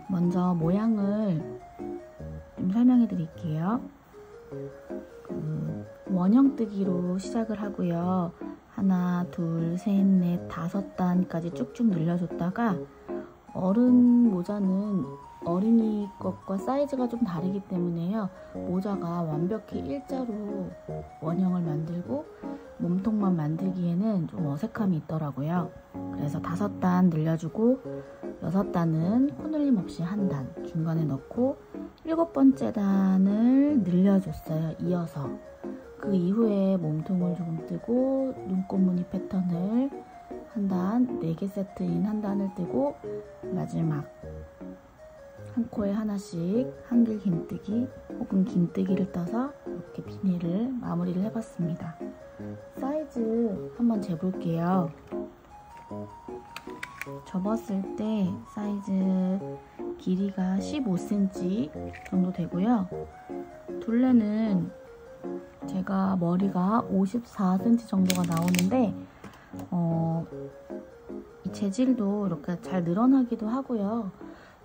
먼저 모양을 좀 설명해 드릴게요. 원형뜨기로 시작을 하고요. 하나, 둘, 셋, 넷, 5단까지 쭉쭉 늘려줬다가 어른 모자는 어린이 것과 사이즈가 좀 다르기 때문에요. 모자가 완벽히 일자로 원형을 만들고 몸통만 만들기에는 좀 어색함이 있더라고요. 그래서 5단 늘려주고 6단은 코늘림 없이 한 단 중간에 넣고 7번째 단을 늘려줬어요. 이어서 그 이후에 몸통을 조금 뜨고 눈꽃무늬 패턴을 한 단, 4개 세트인 한 단을 뜨고 마지막 한 코에 하나씩 한길 긴뜨기 혹은 긴뜨기를 떠서 이렇게 비닐을 마무리를 해봤습니다. 사이즈 한번 재볼게요. 접었을 때 사이즈 길이가 15cm 정도 되고요. 둘레는 제가 머리가 54cm 정도가 나오는데 이 재질도 이렇게 잘 늘어나기도 하고요.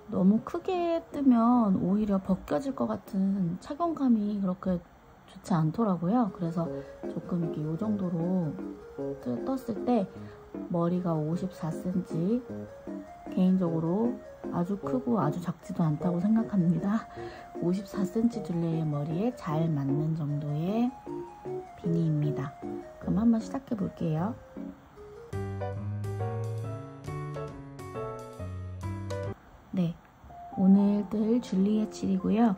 너무 크게 뜨면 오히려 벗겨질 것 같은 착용감이 그렇게 좋지 않더라고요. 그래서 조금 이렇게 이 정도로 떴을 때 머리가 54cm, 개인적으로 아주 크고 아주 작지도 않다고 생각합니다. 54cm 둘레의 머리에 잘 맞는 정도의 비니입니다. 그럼 한번 시작해 볼게요. 네, 오늘 뜰 줄리엣 실이고요.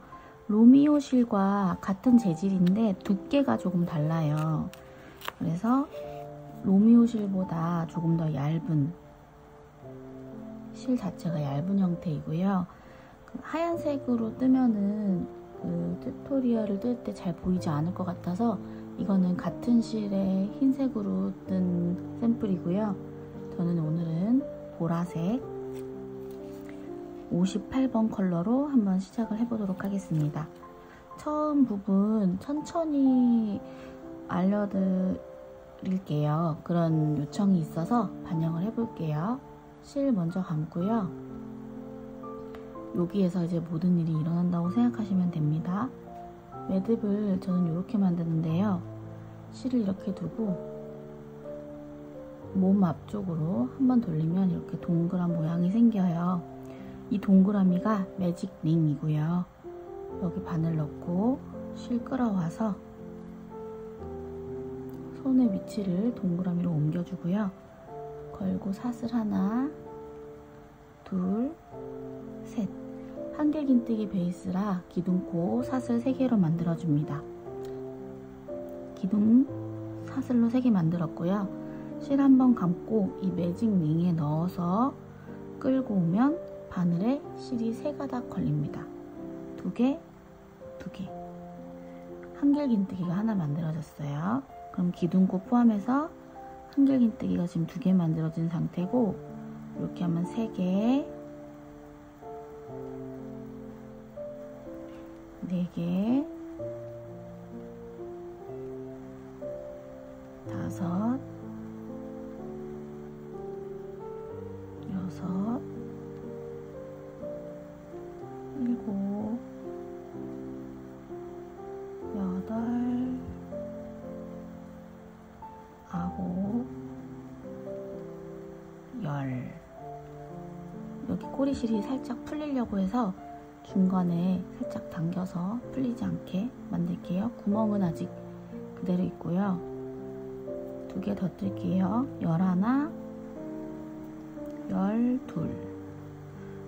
로미오 실과 같은 재질인데 두께가 조금 달라요. 그래서 로미오 실보다 조금 더 얇은, 실 자체가 얇은 형태이고요. 하얀색으로 뜨면은 그 튜토리얼을 뜰 때 잘 보이지 않을 것 같아서 이거는 같은 실에 흰색으로 뜬 샘플이고요. 저는 오늘은 보라색 58번 컬러로 한번 시작을 해보도록 하겠습니다. 처음 부분 천천히 알려드릴게요. 그런 요청이 있어서 반영을 해볼게요. 실 먼저 감고요. 여기에서 이제 모든 일이 일어난다고 생각하시면 됩니다. 매듭을 저는 이렇게 만드는데요. 실을 이렇게 두고 몸 앞쪽으로 한번 돌리면 이렇게 동그란 모양이 생겨요. 이 동그라미가 매직 링이고요. 여기 바늘 넣고 실 끌어와서 손의 위치를 동그라미로 옮겨주고요. 걸고 사슬 하나, 둘, 셋. 한길 긴뜨기 베이스라 기둥코 사슬 3개로 만들어줍니다. 기둥 사슬로 3개 만들었고요. 실 한번 감고 이 매직 링에 넣어서 끌고 오면 바늘에 실이 3가닥 걸립니다. 2개, 2개. 한길 긴뜨기가 하나 만들어졌어요. 그럼 기둥코 포함해서 한길 긴뜨기가 지금 2개 만들어진 상태고, 이렇게 하면 3개, 4개, 5, 6, 7, 8, 9, 10. 여기 꼬리실이 살짝 풀리려고 해서 중간에 살짝 당겨서 풀리지 않게 만들게요. 구멍은 아직 그대로 있고요. 2개 더 뜰게요. 11,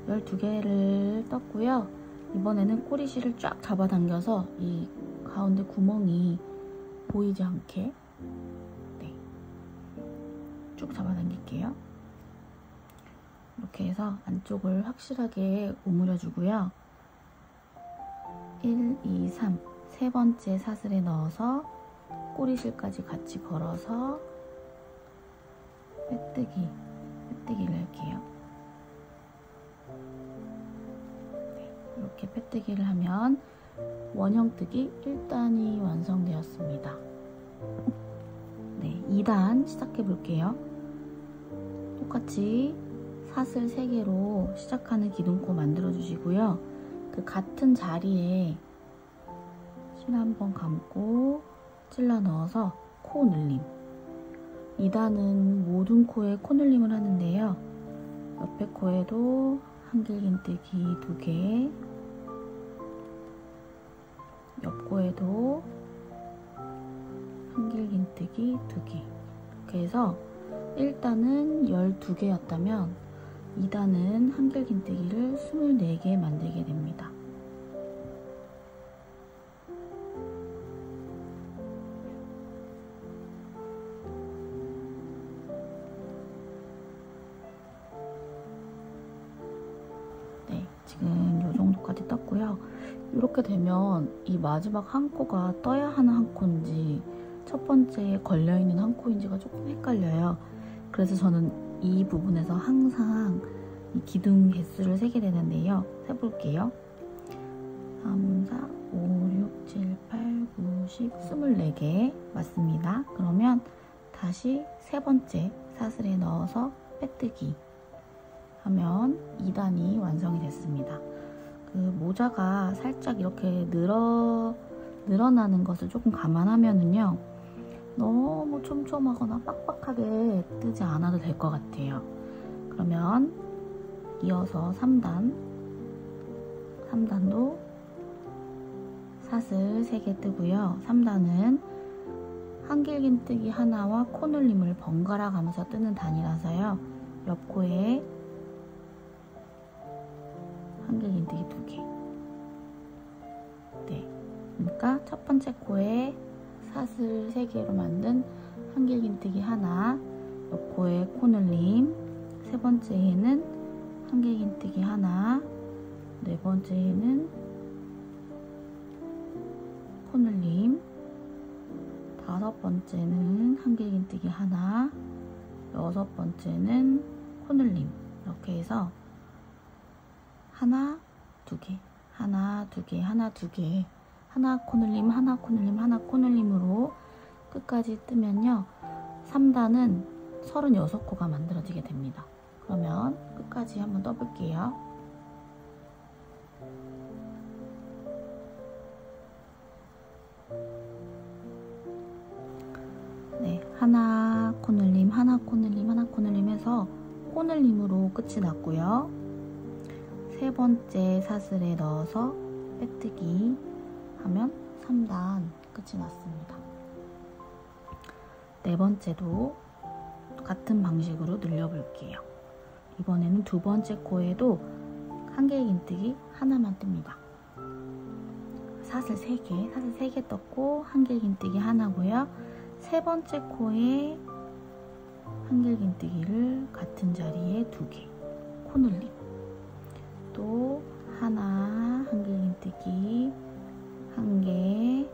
12개를 떴고요. 이번에는 꼬리실을 쫙 잡아당겨서 이 가운데 구멍이 보이지 않게 쭉 잡아당길게요. 이렇게 해서 안쪽을 확실하게 오므려 주고요. 1, 2, 3 세 번째 사슬에 넣어서 꼬리실까지 같이 걸어서 빼뜨기를 할게요. 이렇게 빼뜨기를 하면 원형뜨기 1단이 완성되었습니다. 2단 시작해 볼게요. 똑같이 사슬 3개로 시작하는 기둥코 만들어 주시고요. 그 같은 자리에 실 한번 감고 찔러 넣어서 코 늘림. 2단은 모든 코에 코 늘림을 하는데요. 옆에 코에도 한길긴뜨기 2개, 옆 코에도 한길긴뜨기 2개. 이렇게 해서 1단은 12개였다면 2단은 한길긴뜨기를 24개 만들게 됩니다. 지금 이 정도까지 떴고요. 이렇게 되면 이 마지막 한 코가 떠야 하는 한 코인지 첫 번째에 걸려있는 한 코인지가 조금 헷갈려요. 그래서 저는 이 부분에서 항상 이 기둥 개수를 세게 되는데요. 세볼게요. 3, 4, 5, 6, 7, 8, 9, 10, 24개 맞습니다. 그러면 다시 세 번째 사슬에 넣어서 빼뜨기 하면 2단이 완성이 됐습니다. 그 모자가 살짝 이렇게 늘어나는 것을 조금 감안하면은요, 너무 촘촘하거나 빡빡하게 뜨지 않아도 될 것 같아요. 그러면 이어서 3단도 사슬 3개 뜨고요. 3단은 한길긴뜨기 하나와 코늘림을 번갈아 가면서 뜨는 단이라서요. 옆 코에 한길긴뜨기 2개. 그러니까 첫 번째 코에 사슬 3개로 만든 한길긴뜨기 하나, 옆 코에 코늘림, 세 번째에는 한길긴뜨기 하나, 네 번째에는 코늘림, 다섯 번째는 한길긴뜨기 하나, 여섯 번째는 코늘림. 이렇게 해서 하나, 2개, 하나, 2개, 하나, 2개, 하나 코늘림, 하나 코늘림, 하나 코늘림으로 끝까지 뜨면요, 3단은 36코가 만들어지게 됩니다. 그러면 끝까지 한번 떠볼게요. 하나 코늘림, 하나 코늘림, 하나 코늘림 해서 코늘림으로 끝이 났고요. 세 번째 사슬에 넣어서 빼뜨기 하면 3단 끝이 났습니다. 네 번째도 같은 방식으로 늘려볼게요. 이번에는 두 번째 코에도 한길긴뜨기 하나만 뜹니다. 사슬 3개 떴고 한길긴뜨기 하나고요. 세 번째 코에 한길긴뜨기를 같은 자리에 2개, 코늘림, 또 하나 한길긴뜨기 1개,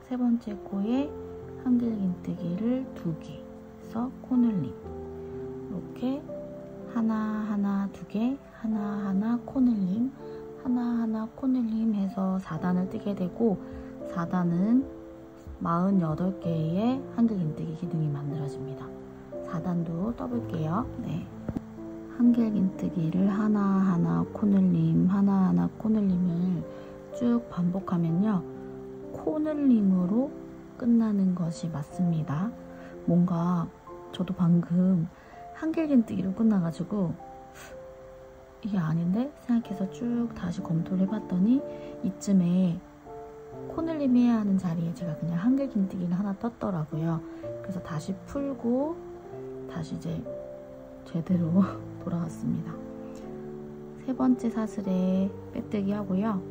세 번째 코에 한길긴뜨기를 2개 해서 코늘림, 이렇게 하나 2개, 하나 코늘림, 하나 코늘림 해서 4단을 뜨게 되고, 4단은 48개의 한길긴뜨기 기둥이 만들어집니다. 4단도 떠볼게요. 한길긴뜨기를 하나 코늘림, 하나 코늘림을 쭉 반복하면요, 코늘림으로 끝나는 것이 맞습니다. 뭔가 저도 방금 한길긴뜨기로 끝나가지고 이게 아닌데 생각해서 쭉 다시 검토를 해봤더니 이쯤에 코늘림 해야 하는 자리에 제가 그냥 한길 긴뜨기를 하나 떴더라고요. 그래서 다시 풀고 다시 이제 제대로 돌아왔습니다. 세 번째 사슬에 빼뜨기 하고요.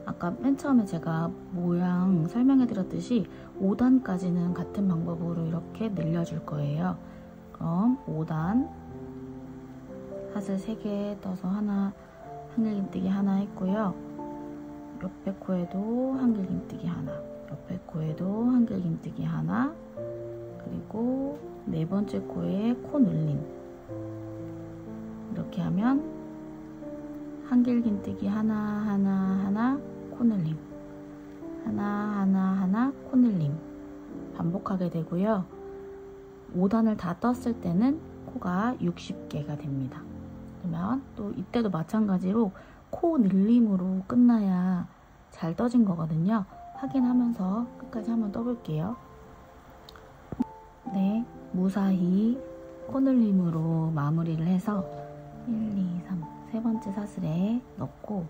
아까 맨 처음에 제가 모양 설명해 드렸듯이 5단까지는 같은 방법으로 이렇게 늘려줄 거예요. 그럼 5단 사슬 3개 떠서 하나 한길 긴뜨기 하나 했고요. 옆에 코에도 한길 긴뜨기 하나, 옆에 코에도 한길 긴뜨기 하나, 그리고 네 번째 코에 코 눌림. 이렇게 하면 한길 긴뜨기 하나 하나 하나 코 눌림, 하나 하나 하나 코 눌림 반복하게 되고요. 5단을 다 떴을 때는 코가 60개가 됩니다. 그러면 또 이때도 마찬가지로 코 늘림으로 끝나야 잘 떠진 거거든요. 확인하면서 끝까지 한번 떠볼게요. 네, 무사히 코 늘림으로 마무리를 해서 1, 2, 3 세 번째 사슬에 넣고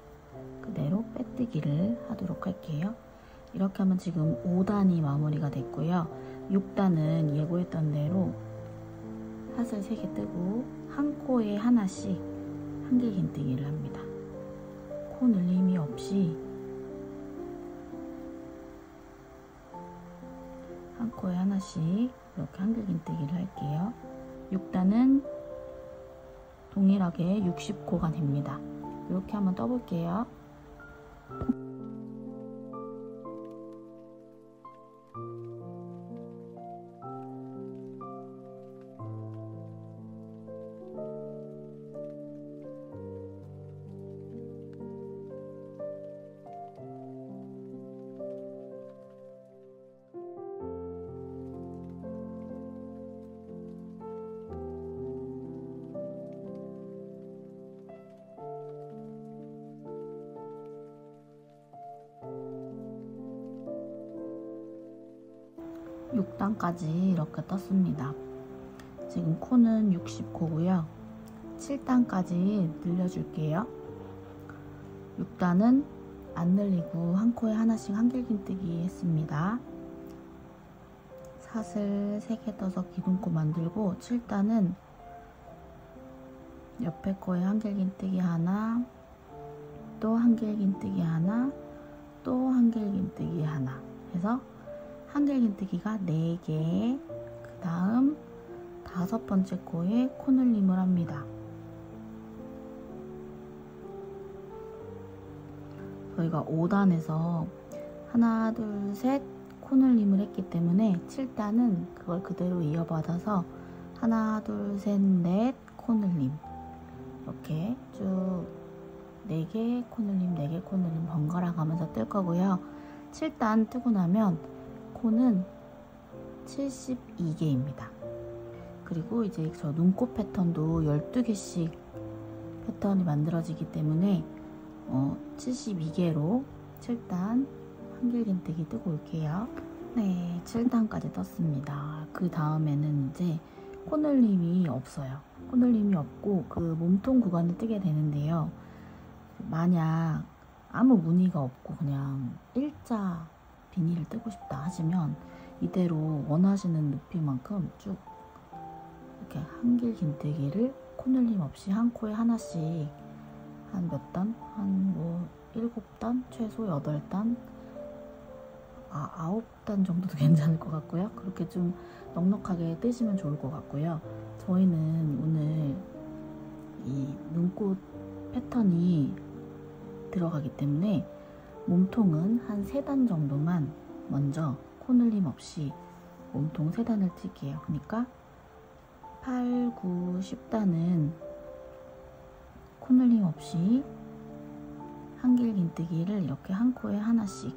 그대로 빼뜨기를 하도록 할게요. 이렇게 하면 지금 5단이 마무리가 됐고요. 6단은 예고했던 대로 사슬 3개 뜨고 한 코에 하나씩 한길 긴뜨기를 합니다. 코 늘림이 없이 한 코에 하나씩 이렇게 한길 긴뜨기를 할게요. 6단은 동일하게 60코가 됩니다. 이렇게 한번 떠볼게요. (6단까지) 이렇게 떴습니다. 지금 코는 60코고요. 7단까지 늘려줄게요. 6단은 안 늘리고 한 코에 하나씩 한길 긴뜨기 했습니다. 사슬 3개 떠서 기둥코 만들고 7단은 옆에 코에 한길 긴뜨기 하나, 또 한길 긴뜨기 하나, 또 한길 긴뜨기 하나 해서 한길 긴뜨기가 4개, 그 다음 5번째 코에 코늘림을 합니다. 저희가 5단에서 하나, 둘, 셋 코늘림을 했기 때문에 7단은 그걸 그대로 이어받아서 하나, 둘, 셋, 넷 코늘림 이렇게 쭉 4개 코늘림, 4개 코늘림 번갈아 가면서 뜰 거고요. 7단 뜨고 나면 코는 72개입니다. 그리고 이제 저 눈꽃 패턴도 12개씩 패턴이 만들어지기 때문에 72개로 7단 한길 긴뜨기 뜨고 올게요. 네, 7단까지 떴습니다. 그 다음에는 이제 코늘림이 없어요. 코늘림이 없고 그 몸통 구간을 뜨게 되는데요. 만약 아무 무늬가 없고 그냥 일자 비닐을 뜨고 싶다 하시면 이대로 원하시는 높이만큼 쭉 이렇게 한길 긴뜨기를 코늘림 없이 한 코에 하나씩 한 몇 단? 한 뭐 7단? 최소 8단? 9단 정도도 괜찮을 것 같고요. 그렇게 좀 넉넉하게 뜨시면 좋을 것 같고요. 저희는 오늘 이 눈꽃 패턴이 들어가기 때문에 몸통은 한 3단 정도만 먼저 코늘림 없이 몸통 3단을 뜰게요. 그러니까 8, 9, 10단은 코늘림 없이 한길 긴뜨기를 이렇게 한 코에 하나씩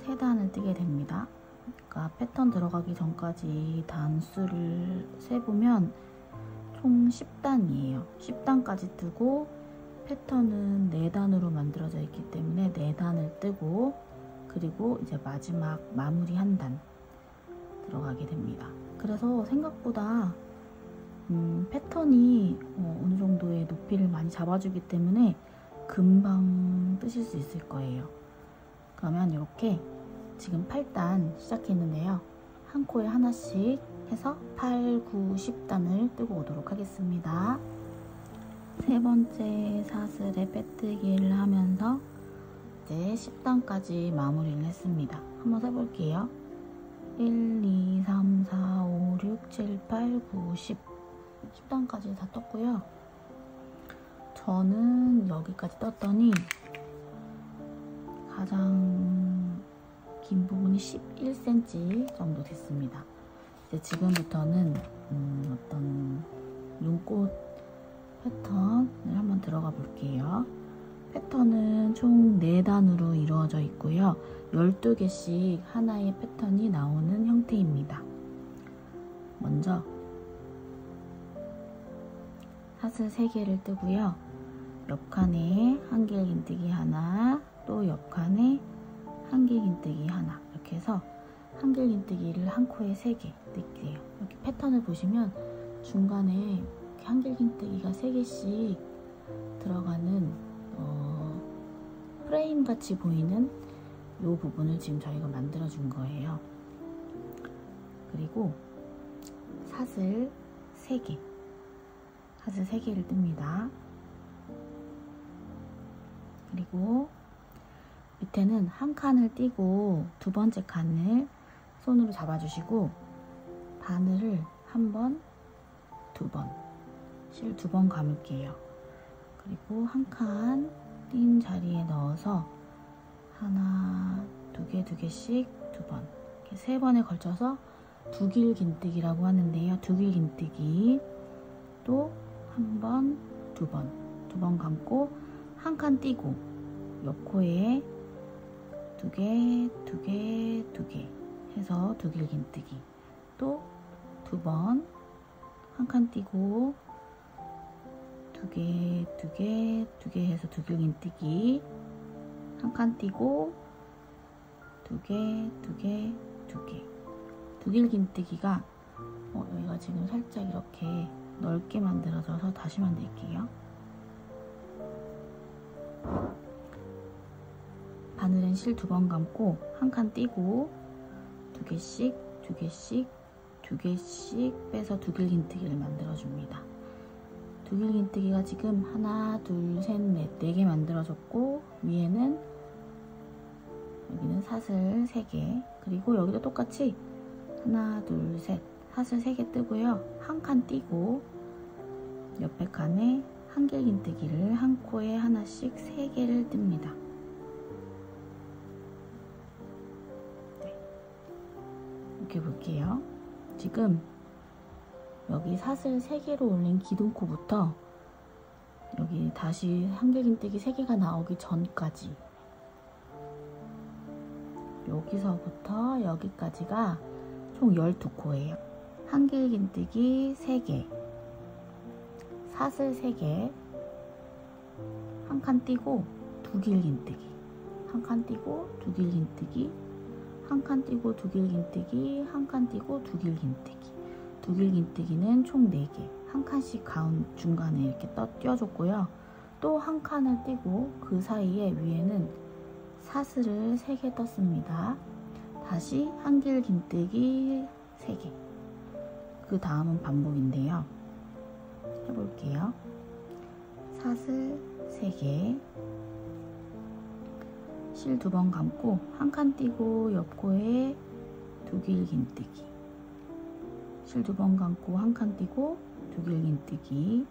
3단을 뜨게 됩니다. 그러니까 패턴 들어가기 전까지 단수를 세보면 총 10단이에요. 10단까지 뜨고 패턴은 4단으로 만들어져 있기 때문에 4단을 뜨고 그리고 이제 마지막 마무리 1단 들어가게 됩니다. 그래서 생각보다 패턴이 어느 정도의 높이를 많이 잡아주기 때문에 금방 뜨실 수 있을 거예요. 그러면 이렇게 지금 8단 시작했는데요. 한 코에 하나씩 해서 8, 9, 10단을 뜨고 오도록 하겠습니다. 세 번째 사슬에 빼뜨기를 하면서 이제 10단까지 마무리를 했습니다. 한번 써볼게요. 1, 2, 3, 4, 5, 6, 7, 8, 9, 10 10단까지 다 떴고요. 저는 여기까지 떴더니 가장 긴 부분이 11cm 정도 됐습니다. 이제 지금부터는 어떤 눈꽃 패턴을 한번 들어가 볼게요. 패턴은 총 4단으로 이루어져 있고요. 12개씩 하나의 패턴이 나오는 형태입니다. 먼저 사슬 3개를 뜨고요. 옆칸에 한길긴뜨기 하나, 또 옆칸에 한길긴뜨기 하나, 이렇게 해서 한길긴뜨기를 한 코에 3개 뜰게요. 이렇게 패턴을 보시면 중간에 한길긴뜨기가 3개씩 들어가는 프레임 같이 보이는 이 부분을 지금 저희가 만들어 준 거예요. 그리고 사슬 3개, 사슬 3개를 뜹니다. 그리고 밑에는 한 칸을 띄고 두 번째 칸을 손으로 잡아주시고 바늘을 한 번, 두 번, 실 2번 감을게요. 그리고 한 칸 띈 자리에 넣어서 하나, 2개, 2개씩 2번, 이렇게 3번에 걸쳐서 두길긴뜨기라고 하는데요. 두길긴뜨기 또 한 번, 2번, 2번 감고 한 칸 띄고 옆 코에 2개, 2개, 2개 해서 두길긴뜨기 또 2번 한 칸 띄고 2개, 2개, 2개 해서 두길긴뜨기 한 칸 띄고 2개, 2개, 2개 두길긴뜨기가 여기가 지금 살짝 이렇게 넓게 만들어져서 다시 만들게요. 바늘은 실 2번 감고 한 칸 띄고 2개씩, 2개씩, 2개씩 빼서 두길긴뜨기를 만들어줍니다. 두길긴뜨기가 지금 하나, 둘, 셋, 넷, 4개 만들어졌고 위에는 여기는 사슬 3개, 그리고 여기도 똑같이 하나, 둘, 셋 사슬 3개 뜨고요. 한 칸 띄고 옆에 칸에 한길긴뜨기를 한 코에 하나씩 3개를 뜹니다. 네. 이렇게 볼게요. 지금 여기 사슬 3개로 올린 기둥코부터 여기 다시 한길긴뜨기 3개가 나오기 전까지 여기서부터 여기까지가 총 12코예요. 한길긴뜨기 3개, 사슬 3개, 한 칸 띄고 두길긴뜨기, 한 칸 띄고 두길긴뜨기, 한 칸 띄고 두길긴뜨기, 한 칸 띄고 두길긴뜨기. 두길긴뜨기는 총 4개, 한 칸씩 중간에 이렇게 띄워줬고요. 또 한 칸을 띄고 그 사이에 위에는 사슬을 3개 떴습니다. 다시 한길긴뜨기 3개. 그 다음은 반복인데요. 해볼게요. 사슬 3개, 실 2번 감고 한 칸 띄고 옆 코에 두길긴뜨기, 실 2번 감고 한 칸 띄고 두길긴뜨기,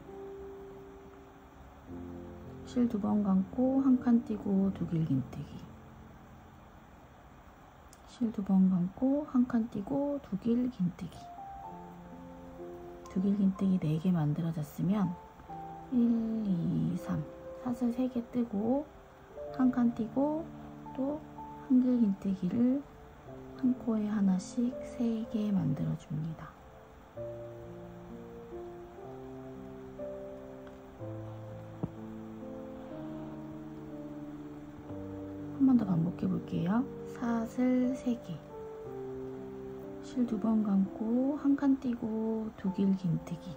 실 2번 감고 한 칸 띄고 두길긴뜨기, 실 2번 감고 한 칸 띄고 두길긴뜨기. 두길긴뜨기 4개 만들어졌으면 1, 2, 3 사슬 3개 뜨고 한 칸 띄고 또 한길긴뜨기를 한 코에 하나씩 3개 만들어줍니다. 한 번 더 반복해 볼게요. 사슬 3개, 실 2번 감고 한 칸 띄고 두길긴뜨기,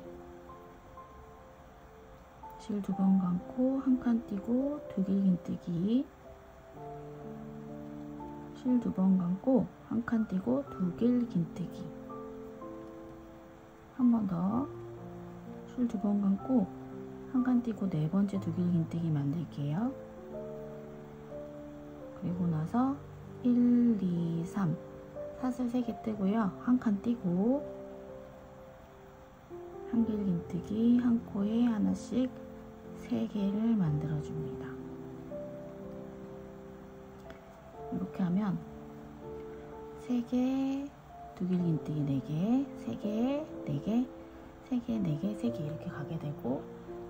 실 2번 감고 한 칸 띄고 두 길긴뜨기, 실 2번 감고 한 칸 띄고 두 길긴뜨기, 한 번 더 실 2번 감고 한 칸 띄고 네 번째 두 길긴뜨기 만들게요. 그리고 나서 1, 2, 3 사슬 3개 뜨고요. 한 칸 띄고 한 길긴뜨기 한 코에 하나씩 3개를 만들어 줍니다. 이렇게 하면 3개, 두 길긴뜨기 4개, 3개, 4개, 3개, 4개, 3개 이렇게 가게 되고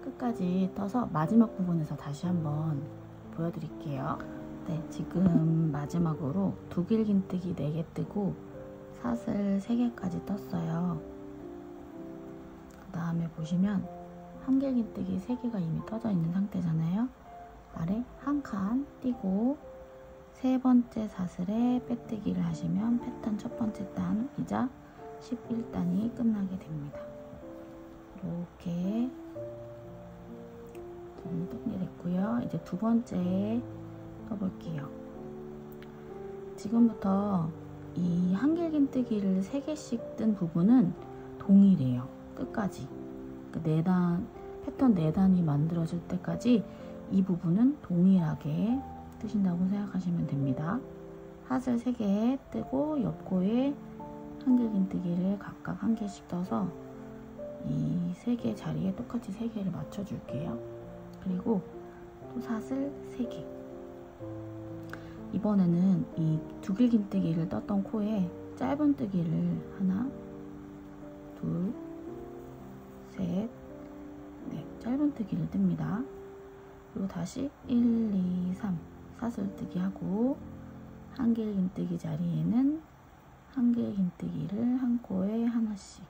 끝까지 떠서 마지막 부분에서 다시 한번 보여드릴게요. 네, 지금 마지막으로 두 길긴뜨기 4개 뜨고 사슬 3개까지 떴어요. 그 다음에 보시면 한 길긴뜨기 3개가 이미 떠져 있는 상태잖아요. 아래 한 칸 띄고 세 번째 사슬에 빼뜨기를 하시면 패턴 첫 번째 단이자 11단이 끝나게 됩니다. 이렇게 정리됐고요. 이제 두 번째 떠볼게요. 지금부터 이 한 길긴뜨기를 3개씩 뜬 부분은 동일해요. 끝까지. 그 4단, 패턴 4단이 만들어질 때까지 이 부분은 동일하게 뜨신다고 생각하시면 됩니다. 사슬 3개 뜨고 옆코에 한 길긴뜨기를 각각 한 개씩 떠서 이 3개 자리에 똑같이 3개를 맞춰줄게요. 그리고 또 사슬 3개. 이번에는 이 두 길긴뜨기를 떴던 코에 짧은뜨기를 하나, 둘, 셋, 넷 짧은뜨기를 뜹니다. 그리고 다시 1, 2, 3 사슬뜨기 하고 한 길긴뜨기 자리에는 한 길긴뜨기를 한 코에 하나씩.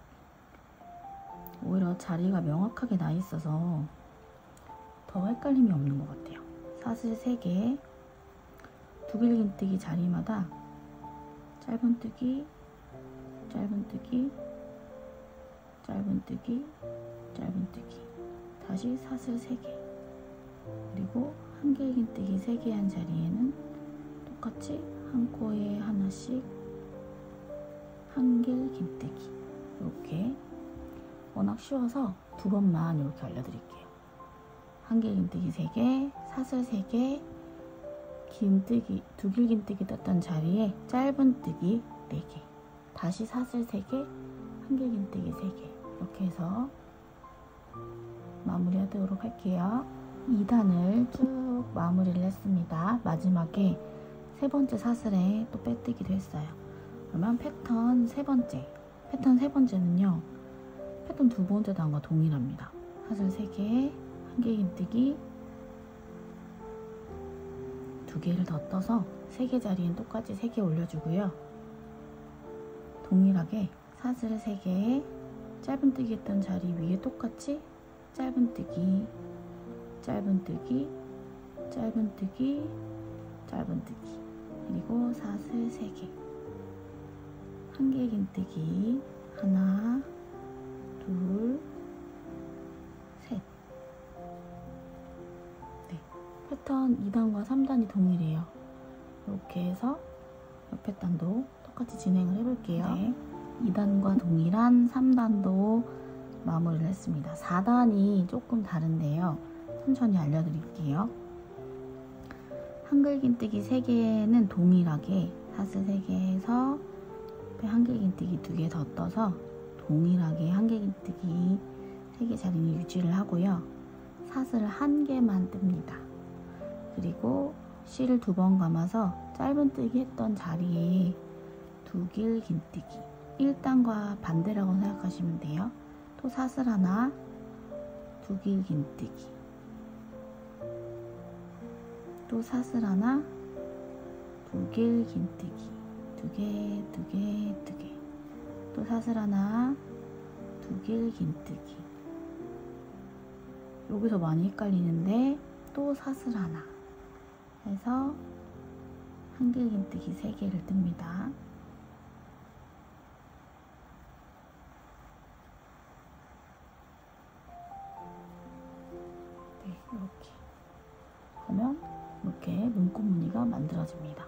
오히려 자리가 명확하게 나 있어서 더 헷갈림이 없는 것 같아요. 사슬 3개, 두 길긴뜨기 자리마다 짧은뜨기, 짧은뜨기, 짧은뜨기, 짧은뜨기, 다시 사슬 3개, 그리고 한 길긴뜨기 3개 한 자리에는 똑같이 한 코에 하나씩 한 길긴뜨기. 이렇게 워낙 쉬워서 두 번만 이렇게 알려드릴게요. 한 길긴뜨기 3개, 사슬 3개, 긴뜨기, 두 길긴뜨기 떴던 자리에 짧은뜨기 4개, 다시 사슬 3개, 한 길긴뜨기 3개 이렇게 해서 마무리하도록 할게요. 2단을 쭉 마무리를 했습니다. 마지막에 세 번째 사슬에 또 빼뜨기도 했어요. 그러면 패턴 세 번째는요. 패턴 두 번째 단과 동일합니다. 사슬 3개, 한 길긴뜨기 2개를 더 떠서 3개 자리엔 똑같이 3개 올려주고요. 동일하게 사슬 3개, 짧은뜨기 했던 자리 위에 똑같이 짧은뜨기, 짧은뜨기, 짧은뜨기, 짧은뜨기, 그리고 사슬 3개, 한 길긴뜨기 하나, 둘, 셋. 네, 패턴 2단과 3단이 동일해요. 이렇게 해서 옆에 단도 똑같이 진행을 해볼게요. 네, 2단과 동일한 3단도 마무리를 했습니다. 4단이 조금 다른데요. 천천히 알려드릴게요. 한 길긴뜨기 3개는 동일하게 사슬 3개에서 옆에 한 길긴뜨기 2개 더 떠서 동일하게 한 길긴뜨기 3개 자리는 유지를 하고요. 사슬 1개만 뜹니다. 그리고 실을 2번 감아서 짧은뜨기 했던 자리에 두 길긴뜨기, 1단과 반대라고 생각하시면 돼요. 또 사슬 하나, 두 길긴뜨기, 또 사슬 하나, 두 길긴뜨기, 2개, 2개, 2개, 또 사슬 하나, 두 길긴뜨기. 여기서 많이 헷갈리는데 또 사슬 하나 해서 한 길긴뜨기 3개를 뜹니다. 이렇게 하면 이렇게 눈곱 무늬가 만들어집니다.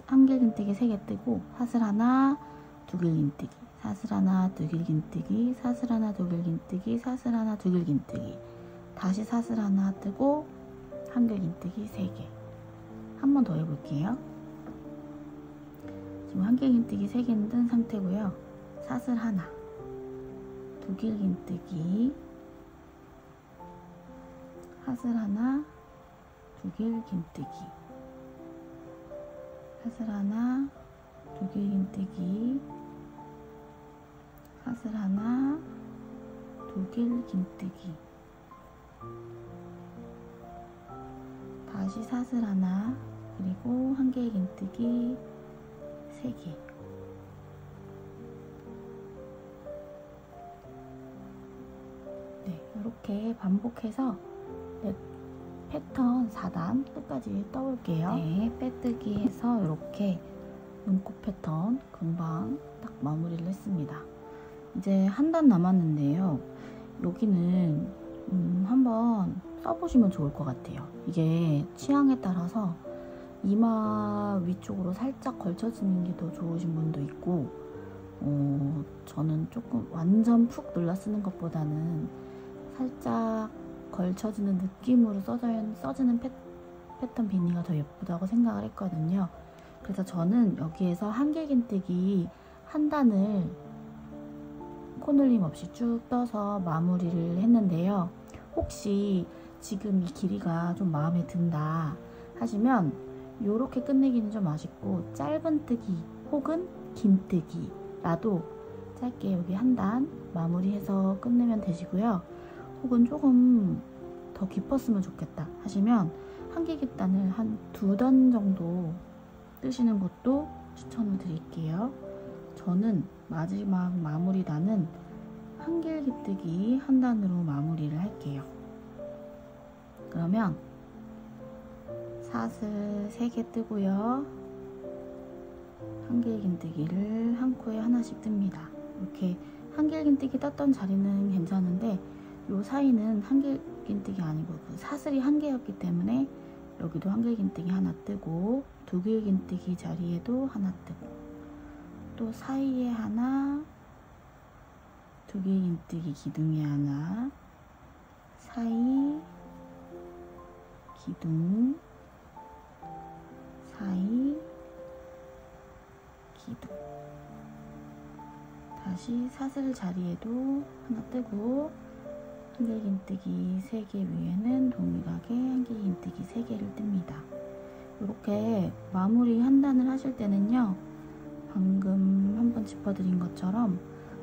한길긴뜨기 3개 뜨고 사슬 하나, 두길긴뜨기, 사슬 하나, 두길긴뜨기, 사슬 하나, 두길긴뜨기, 사슬 하나, 두길긴뜨기, 다시 사슬 하나 뜨고 한길긴뜨기 3개. 한 번 더 해볼게요. 지금 한길긴뜨기 3개는 뜬 상태고요. 사슬 하나, 두길긴뜨기, 사슬 하나, 두길긴뜨기, 사슬 하나, 두길긴뜨기, 사슬 하나, 두길긴뜨기, 다시 사슬 하나, 그리고 한길긴뜨기 3개. 네, 이렇게 반복해서 패턴 4단 끝까지 떠올게요. 네, 빼뜨기 해서 이렇게 눈곱 패턴 금방 딱 마무리를 했습니다. 이제 한 단 남았는데요. 여기는 한번 써보시면 좋을 것 같아요. 이게 취향에 따라서 이마 위쪽으로 살짝 걸쳐지는 게 더 좋으신 분도 있고, 저는 조금 완전 푹 눌러 쓰는 것보다는 살짝 걸쳐지는 느낌으로 써지는 패턴 비니가 더 예쁘다고 생각을 했거든요. 그래서 저는 여기에서 한길긴뜨기 한 단을 코늘림 없이 쭉 떠서 마무리를 했는데요. 혹시 지금 이 길이가 좀 마음에 든다 하시면 이렇게 끝내기는 좀 아쉽고 짧은 뜨기 혹은 긴 뜨기라도 짧게 여기 한 단 마무리해서 끝내면 되시고요. 혹은 조금 더 깊었으면 좋겠다 하시면 한길깃단을 한 2단 정도 뜨시는 것도 추천을 드릴게요. 저는 마지막 마무리 단은 한길깃뜨기 한 단으로 마무리를 할게요. 그러면 사슬 3개 뜨고요. 한길긴뜨기를 한 코에 하나씩 뜹니다. 이렇게 한길긴뜨기 떴던 자리는 괜찮은데 요 사이는 한길긴뜨기 아니고 그 사슬이 한 개였기 때문에 여기도 한길긴뜨기 하나 뜨고 두길긴뜨기 자리에도 하나 뜨고 또 사이에 하나, 두길긴뜨기 기둥에 하나, 사이, 기둥, 사이, 기둥, 다시 사슬 자리에도 하나 뜨고 한길긴뜨기 3개 위에는 동일하게 한길긴뜨기 3개를 뜹니다. 이렇게 마무리 한 단을 하실 때는요, 방금 한번 짚어드린 것처럼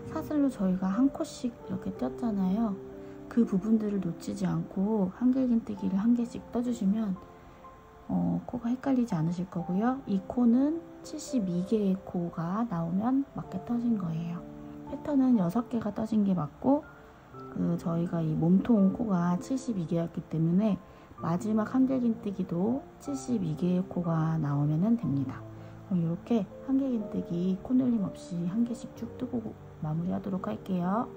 사슬로 저희가 한 코씩 이렇게 떴잖아요. 그 부분들을 놓치지 않고 한길긴뜨기를 한 개씩 떠주시면 코가 헷갈리지 않으실 거고요. 이 코는 72개의 코가 나오면 맞게 떠진 거예요. 패턴은 6개가 떠진 게 맞고 저희가 이 몸통 코가 72개였기 때문에 마지막 한길긴뜨기도 72개의 코가 나오면 됩니다. 그럼 이렇게 한길긴뜨기 코늘림 없이 한 개씩 쭉 뜨고 마무리하도록 할게요.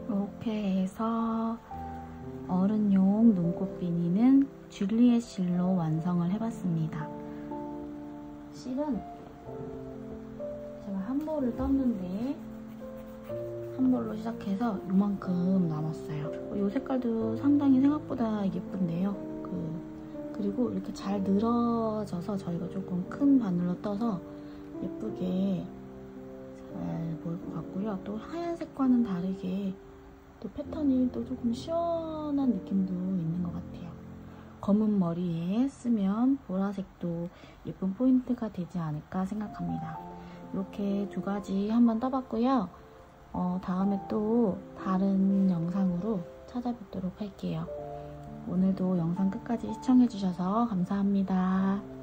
이렇게 해서 어른용 눈곱 비니는 줄리엣 실로 완성을 해봤습니다. 실은 제가 한 볼을 떴는데 한 볼로 시작해서 이만큼 남았어요. 이 색깔도 상당히 생각보다 예쁜데요. 그리고 이렇게 잘 늘어져서 저희가 조금 큰 바늘로 떠서 예쁘게 잘 보일 것 같고요. 또 하얀색과는 다르게 또 패턴이 또 조금 시원한 느낌도 있는 것 같아요. 검은 머리에 쓰면 보라색도 예쁜 포인트가 되지 않을까 생각합니다. 이렇게 두 가지 한번 떠봤고요. 다음에 또 다른 영상으로 찾아뵙도록 할게요. 오늘도 영상 끝까지 시청해주셔서 감사합니다.